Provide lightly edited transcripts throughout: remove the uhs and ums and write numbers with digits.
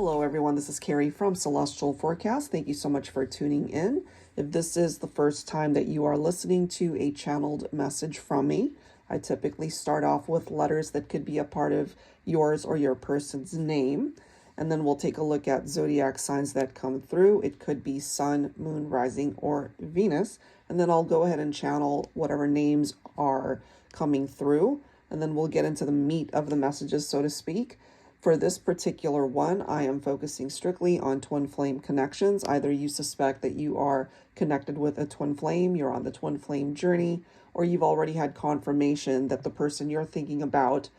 Hello everyone, this is Carrie from Celestial Forecast. Thank you so much for tuning in. If this is the first time that you are listening to a channeled message from me, I typically start off with letters that could be a part of yours or your person's name. And then we'll take a look at zodiac signs that come through. It could be Sun, Moon, Rising, or Venus. And then I'll go ahead and channel whatever names are coming through. And then we'll get into the meat of the messages, so to speak. For this particular one, I am focusing strictly on twin flame connections. Either you suspect that you are connected with a twin flame, you're on the twin flame journey, or you've already had confirmation that the person you're thinking about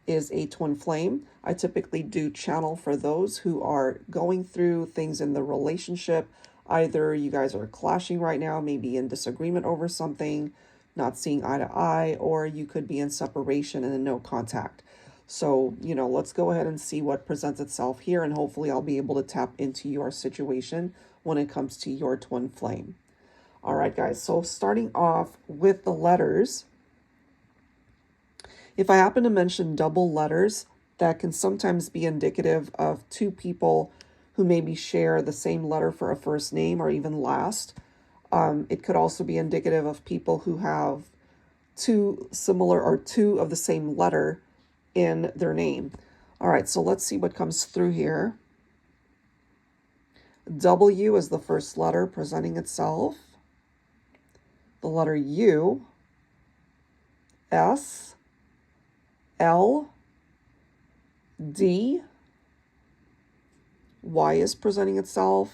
is a twin flame. I typically do channel for those who are going through things in the relationship. Either you guys are clashing right now, maybe in disagreement over something, not seeing eye to eye, or you could be in separation and in no contact. So, let's go ahead and see what presents itself here, and hopefully I'll be able to tap into your situation when it comes to your twin flame. All right, guys, so starting off with the letters, if I happen to mention double letters, that can sometimes be indicative of two people who maybe share the same letter for a first name or even last. It could also be indicative of people who have two similar or two of the same letter in their name. All right, so let's see what comes through here. W is the first letter presenting itself. The letter U, S, L, D, Y is presenting itself.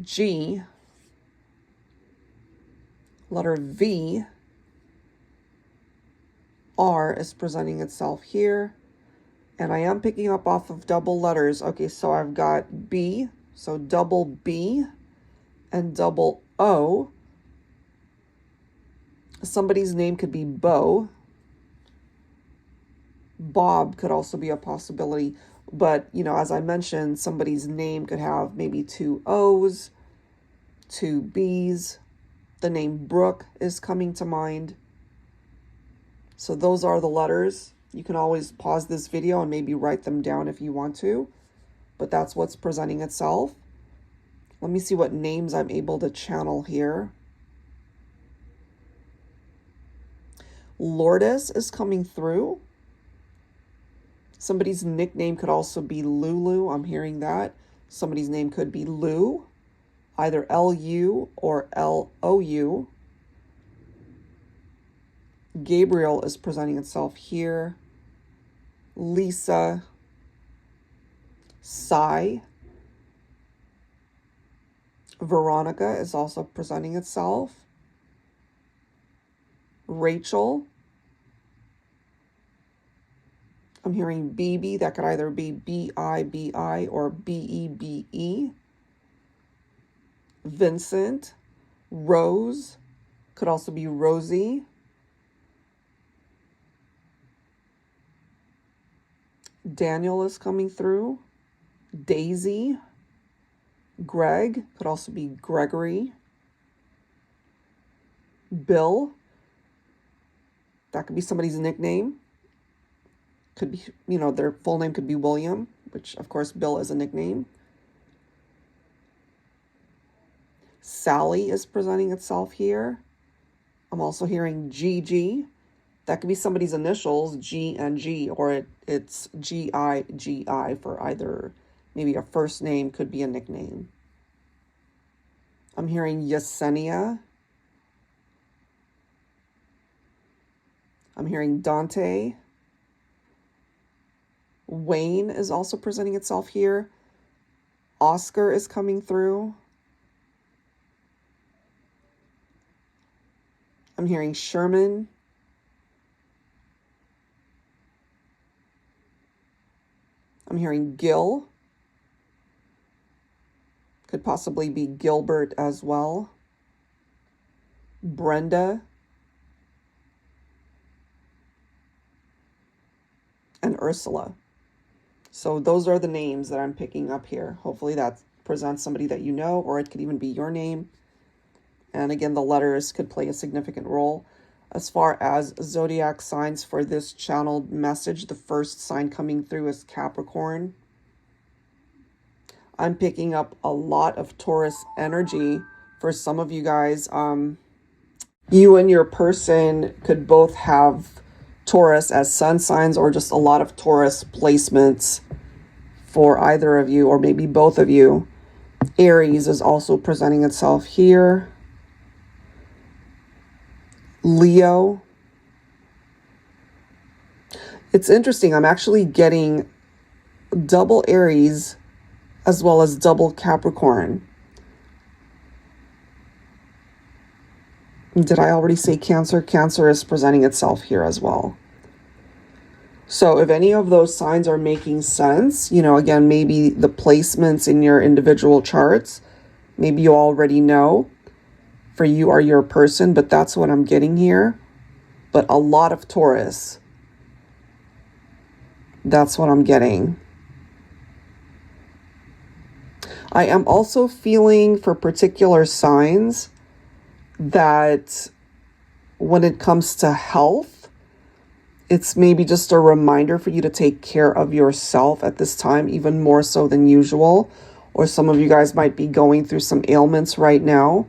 G, letter V, R is presenting itself here, and I am picking up off of double letters. Okay, so I've got B, so double B and double O. Somebody's name could be Bo. Bob could also be a possibility, but as I mentioned, somebody's name could have maybe two O's, two B's. The name Brooke is coming to mind. So those are the letters. You can always pause this video and maybe write them down if you want to, but that's what's presenting itself. Let me see what names I'm able to channel here. Lourdes is coming through. Somebody's nickname could also be Lulu. I'm hearing that. Somebody's name could be Lou, either L-U or L-O-U. Gabriel is presenting itself here. Lisa, Sai. Veronica is also presenting itself. Rachel. I'm hearing BB. That could either be B-I-B-I or B-E-B-E. Vincent. Rose. Could also be Rosie. Daniel is coming through. Daisy. Greg. Could also be Gregory. Bill. That could be somebody's nickname. Could be, their full name could be William, which of course Bill is a nickname. Sally is presenting itself here. I'm also hearing Gigi. That could be somebody's initials, G and G, or it's G-I-G-I for either, maybe a first name, could be a nickname. I'm hearing Yesenia. I'm hearing Dante. Wayne is also presenting itself here. Oscar is coming through. I'm hearing Sherman. I'm hearing Gil. Could possibly be Gilbert as well. Brenda. And Ursula. So those are the names that I'm picking up here. Hopefully that presents somebody that you know, or it could even be your name. And again, the letters could play a significant role. As far as zodiac signs for this channeled message, the first sign coming through is Capricorn. I'm picking up a lot of Taurus energy for some of you guys. You and your person could both have Taurus as sun signs, or just a lot of Taurus placements for either of you, or maybe both of you. Aries is also presenting itself here. Leo. It's interesting. I'm actually getting double Aries as well as double Capricorn. Did I already say Cancer? Cancer is presenting itself here as well. So if any of those signs are making sense, you know, again, maybe the placements in your individual charts, maybe you already know for you or your person, but that's what I'm getting here. But a lot of Taurus. That's what I'm getting. I am also feeling for particular signs that when it comes to health, it's maybe just a reminder for you to take care of yourself at this time, even more so than usual. Or some of you guys might be going through some ailments right now.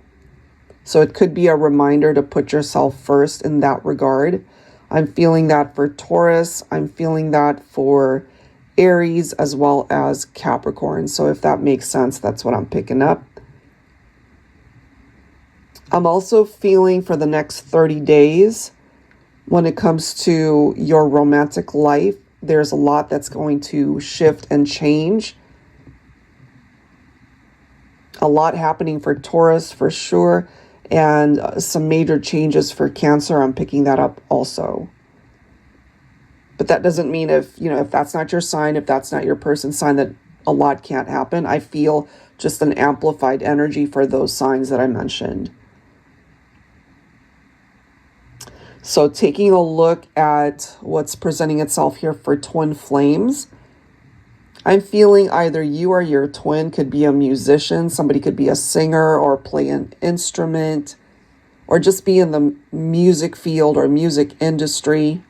So it could be a reminder to put yourself first in that regard. I'm feeling that for Taurus. I'm feeling that for Aries as well as Capricorn. So if that makes sense, that's what I'm picking up. I'm also feeling for the next 30 days, when it comes to your romantic life, there's a lot that's going to shift and change. A lot happening for Taurus for sure. And some major changes for Cancer. I'm picking that up also. But that doesn't mean if that's not your sign, if that's not your person's sign, that a lot can't happen. I feel just an amplified energy for those signs that I mentioned. So taking a look at what's presenting itself here for twin flames, I'm feeling either you or your twin could be a musician. Somebody could be a singer or play an instrument or just be in the music field or music industry.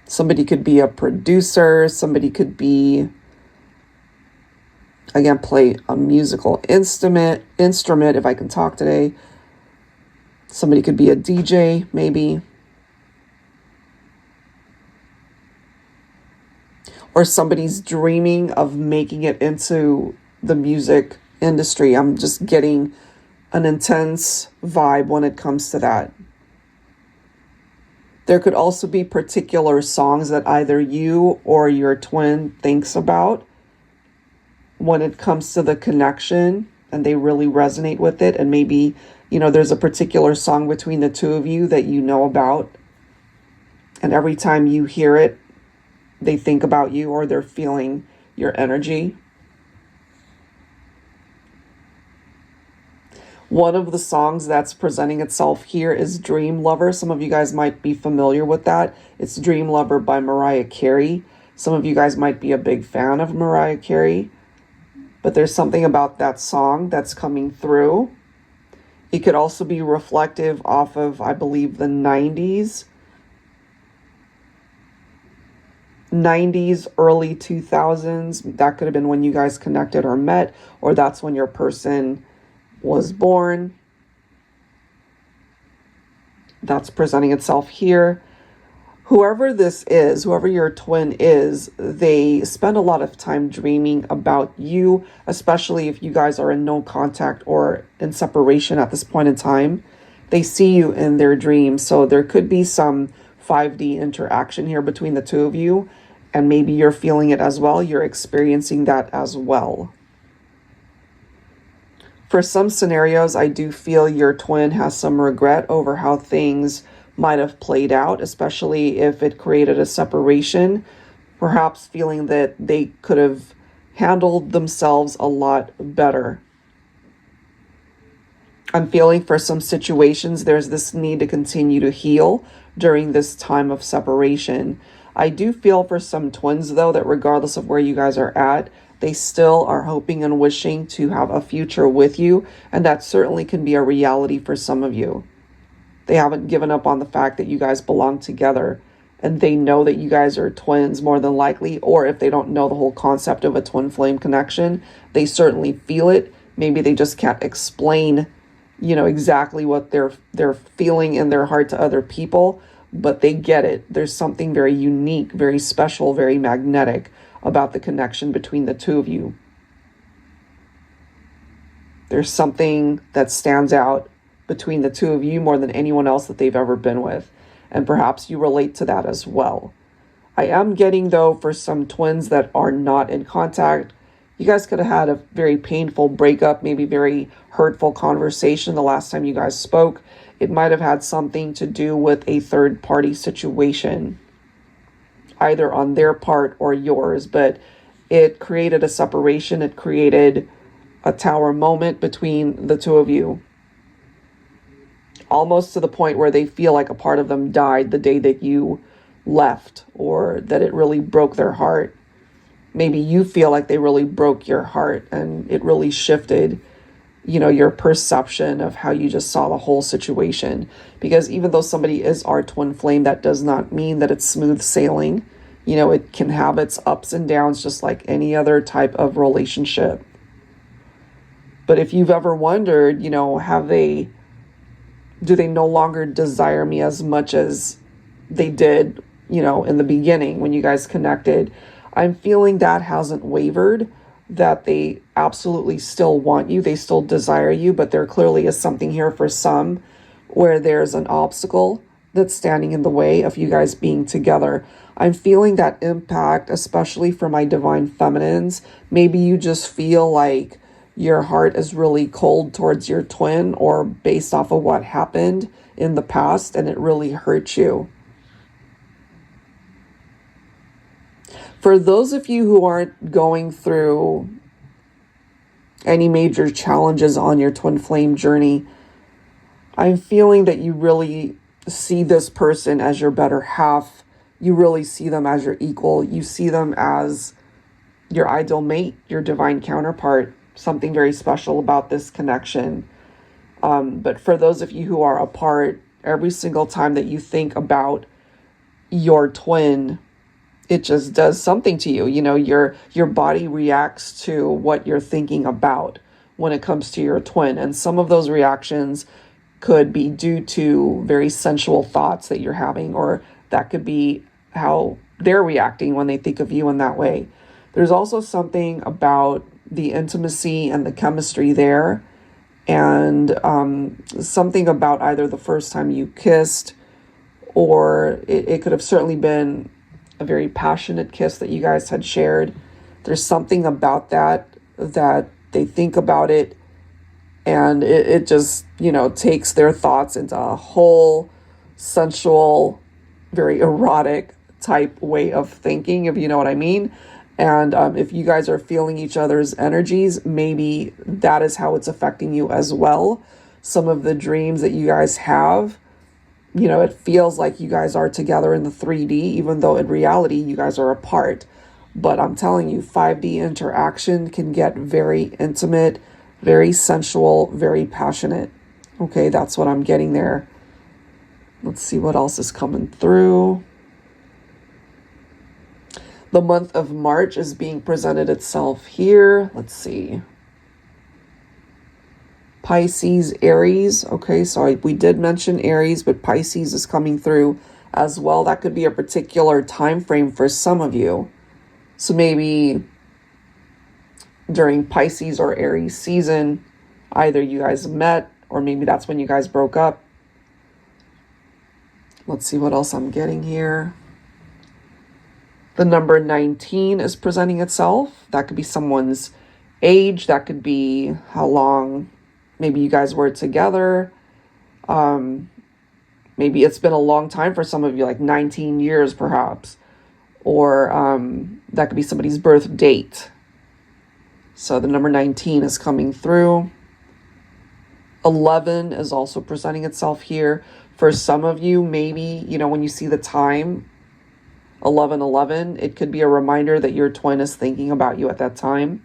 Somebody could be a producer. Somebody could be, again, play a musical instrument if I can talk today. Somebody could be a DJ, maybe. Or somebody's dreaming of making it into the music industry. I'm just getting an intense vibe when it comes to that. There could also be particular songs that either you or your twin thinks about when it comes to the connection, and they really resonate with it. And maybe, there's a particular song between the two of you that you know about. And every time you hear it, they think about you, or they're feeling your energy. One of the songs that's presenting itself here is Dream Lover. Some of you guys might be familiar with that. It's Dream Lover by Mariah Carey. Some of you guys might be a big fan of Mariah Carey, but there's something about that song that's coming through. It could also be reflective off of, I believe, the 90s, early 2000s. That could have been when you guys connected or met, or that's when your person was born. That's presenting itself here. Whoever this is, whoever your twin is, they spend a lot of time dreaming about you, especially if you guys are in no contact or in separation at this point in time. They see you in their dreams. So there could be some 5D interaction here between the two of you, and maybe you're feeling it as well. You're experiencing that as well. For some scenarios, I do feel your twin has some regret over how things might have played out, especially if it created a separation, perhaps feeling that they could have handled themselves a lot better. I'm feeling for some situations, there's this need to continue to heal during this time of separation. I do feel for some twins, though, that regardless of where you guys are at, they still are hoping and wishing to have a future with you, and that certainly can be a reality for some of you. They haven't given up on the fact that you guys belong together, and they know that you guys are twins more than likely. Or if they don't know the whole concept of a twin flame connection, they certainly feel it. Maybe they just can't explain, exactly what they're feeling in their heart to other people, but they get it. There's something very unique, very special, very magnetic about the connection between the two of you. There's something that stands out between the two of you more than anyone else that they've ever been with. And perhaps you relate to that as well. I am getting, though, for some twins that are not in contact, you guys could have had a very painful breakup, maybe very hurtful conversation the last time you guys spoke. It might have had something to do with a third-party situation, either on their part or yours, but it created a separation. It created a tower moment between the two of you, almost to the point where they feel like a part of them died the day that you left, or that it really broke their heart. Maybe you feel like they really broke your heart, and it really shifted, your perception of how you just saw the whole situation. Because even though somebody is our twin flame, that does not mean that it's smooth sailing. It can have its ups and downs just like any other type of relationship. But if you've ever wondered, do they no longer desire me as much as they did, in the beginning when you guys connected? I'm feeling that hasn't wavered, that they absolutely still want you. They still desire you, but there clearly is something here for some where there's an obstacle that's standing in the way of you guys being together. I'm feeling that impact, especially for my divine feminines. Maybe you just feel like your heart is really cold towards your twin, or based off of what happened in the past, and it really hurt you. For those of you who aren't going through any major challenges on your twin flame journey, I'm feeling that you really see this person as your better half. You really see them as your equal. You see them as your ideal mate, your divine counterpart. Something very special about this connection. But for those of you who are apart, every single time that you think about your twin, it just does something to you. Your body reacts to what you're thinking about when it comes to your twin. And some of those reactions could be due to very sensual thoughts that you're having, or that could be how they're reacting when they think of you in that way. There's also something about the intimacy and the chemistry there, and something about either the first time you kissed, or it could have certainly been a very passionate kiss that you guys had shared. There's something about that they think about it, and it just, takes their thoughts into a whole sensual, very erotic type way of thinking, if you know what I mean. And if you guys are feeling each other's energies, maybe that is how it's affecting you as well. Some of the dreams that you guys have, it feels like you guys are together in the 3D, even though in reality you guys are apart. But I'm telling you, 5D interaction can get very intimate, very sensual, very passionate. Okay, that's what I'm getting there. Let's see what else is coming through. The month of March is being presented itself here. Let's see. Pisces, Aries. Okay, so we did mention Aries, but Pisces is coming through as well. That could be a particular time frame for some of you. So maybe during Pisces or Aries season, either you guys met, or maybe that's when you guys broke up. Let's see what else I'm getting here. The number 19 is presenting itself. That could be someone's age. That could be how long maybe you guys were together. Maybe it's been a long time for some of you, like 19 years perhaps. Or that could be somebody's birth date. So the number 19 is coming through. 11 is also presenting itself here. For some of you, maybe, when you see the time, 11:11, it could be a reminder that your twin is thinking about you at that time.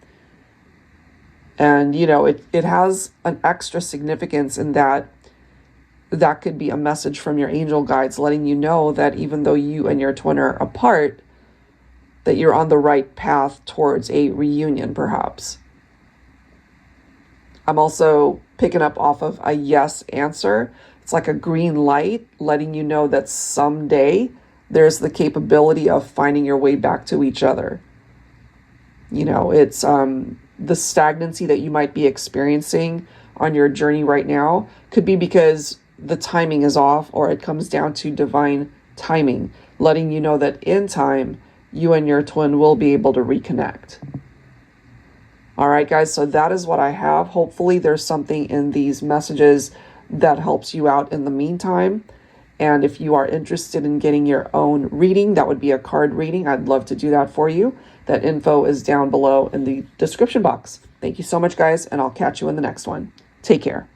And, it has an extra significance in that that could be a message from your angel guides letting you know that even though you and your twin are apart, that you're on the right path towards a reunion, perhaps. I'm also picking up off of a yes answer. It's like a green light letting you know that someday there's the capability of finding your way back to each other. You know, it's the stagnancy that you might be experiencing on your journey right now could be because the timing is off, or it comes down to divine timing, letting you know that in time, you and your twin will be able to reconnect. All right, guys, so that is what I have. Hopefully there's something in these messages that helps you out in the meantime. And if you are interested in getting your own reading, that would be a card reading. I'd love to do that for you. That info is down below in the description box. Thank you so much, guys, and I'll catch you in the next one. Take care.